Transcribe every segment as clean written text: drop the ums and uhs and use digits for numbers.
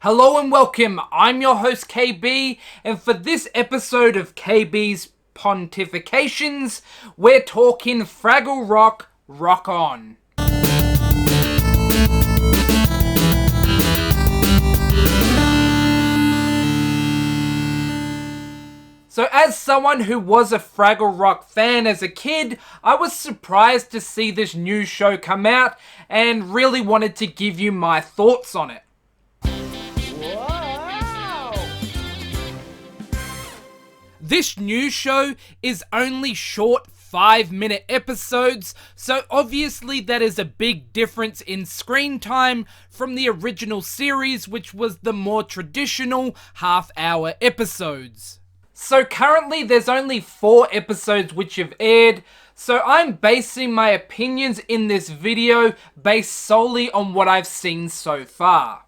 Hello and welcome, I'm your host KB, and for this episode of KB's Pontifications, we're talking Fraggle Rock, Rock On. So as someone who was a Fraggle Rock fan as a kid, I was surprised to see this new show come out and really wanted to give you my thoughts on it. This new show is only short 5-minute episodes, so obviously that is a big difference in screen time from the original series, which was the more traditional half-hour episodes. So currently there's only 4 episodes which have aired, so I'm basing my opinions in this video based solely on what I've seen so far.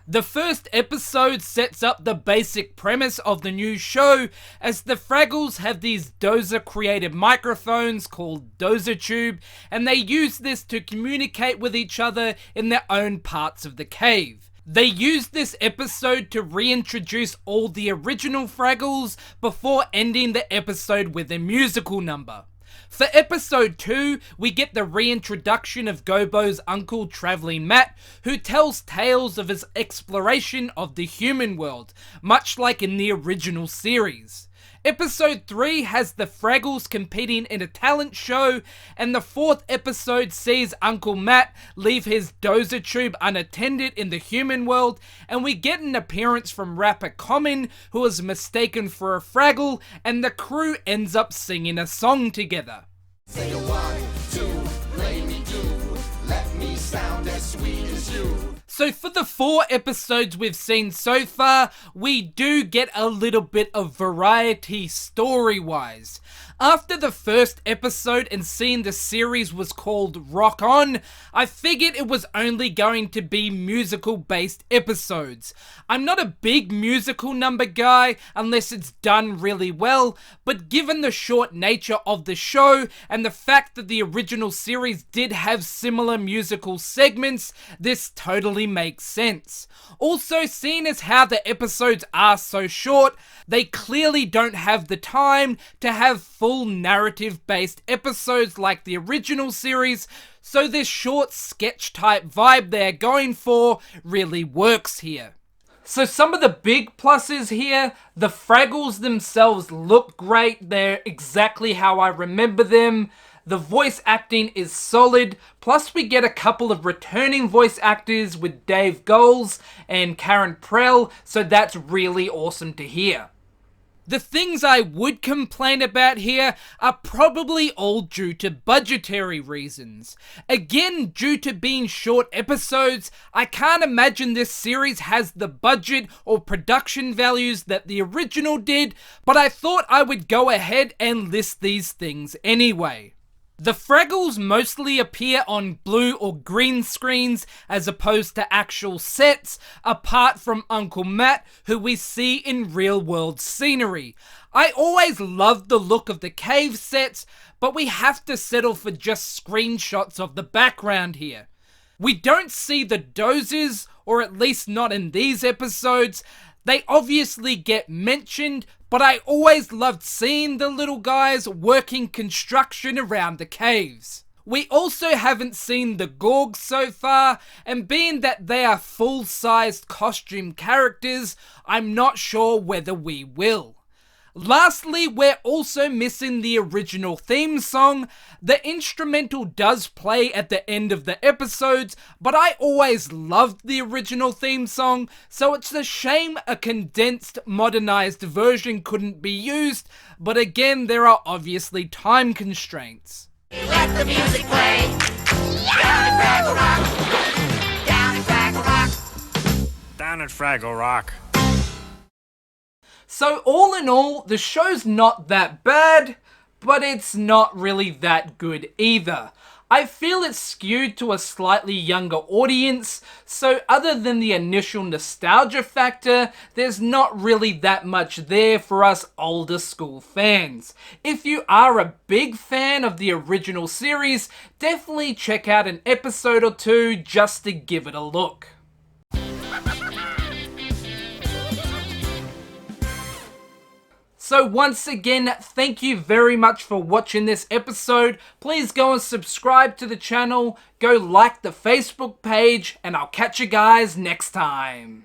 The first episode sets up the basic premise of the new show, as the Fraggles have these Dozer-created microphones called Dozer Tube, and they use this to communicate with each other in their own parts of the cave. They use this episode to reintroduce all the original Fraggles before ending the episode with a musical number. For episode 2, we get the reintroduction of Gobo's uncle Traveling Matt, who tells tales of his exploration of the human world, much like in the original series. Episode 3 has the Fraggles competing in a talent show, and the 4th episode sees Uncle Matt leave his Dozer Tube unattended in the human world, and we get an appearance from rapper Common, who is mistaken for a Fraggle, and the crew ends up singing a song together. Say a 1, 2, play me do, let me sound as sweet as you. So for the 4 episodes we've seen so far, we do get a little bit of variety story-wise. After the first episode and seeing the series was called Rock On, I figured it was only going to be musical-based episodes. I'm not a big musical number guy unless it's done really well, but given the short nature of the show and the fact that the original series did have similar musical segments, this totally makes sense. Also, seeing as how the episodes are so short, they clearly don't have the time to have full narrative-based episodes like the original series, so this short sketch-type vibe they're going for really works here. So some of the big pluses here, the Fraggles themselves look great, they're exactly how I remember them. The voice acting is solid, plus we get a couple of returning voice actors with Dave Goelz and Karen Prell, so that's really awesome to hear. The things I would complain about here are probably all due to budgetary reasons. Again, due to being short episodes, I can't imagine this series has the budget or production values that the original did, but I thought I would go ahead and list these things anyway. The Fraggles mostly appear on blue or green screens as opposed to actual sets, apart from Uncle Matt, who we see in real-world scenery. I always loved the look of the cave sets, but we have to settle for just screenshots of the background here. We don't see the Dozers, or at least not in these episodes. They obviously get mentioned, but I always loved seeing the little guys working construction around the caves. We also haven't seen the Gorgs so far, and being that they are full-sized costume characters, I'm not sure whether we will. Lastly, we're also missing the original theme song. The instrumental does play at the end of the episodes, but I always loved the original theme song, so it's a shame a condensed, modernized version couldn't be used, but again, there are obviously time constraints. Let the music play. Down in Fraggle Rock. Down in Fraggle Rock. Down at Fraggle Rock. So all in all, the show's not that bad, but it's not really that good either. I feel it's skewed to a slightly younger audience, so other than the initial nostalgia factor, there's not really that much there for us older school fans. If you are a big fan of the original series, definitely check out an episode or two just to give it a look. So once again, thank you very much for watching this episode. Please go and subscribe to the channel, go like the Facebook page, and I'll catch you guys next time.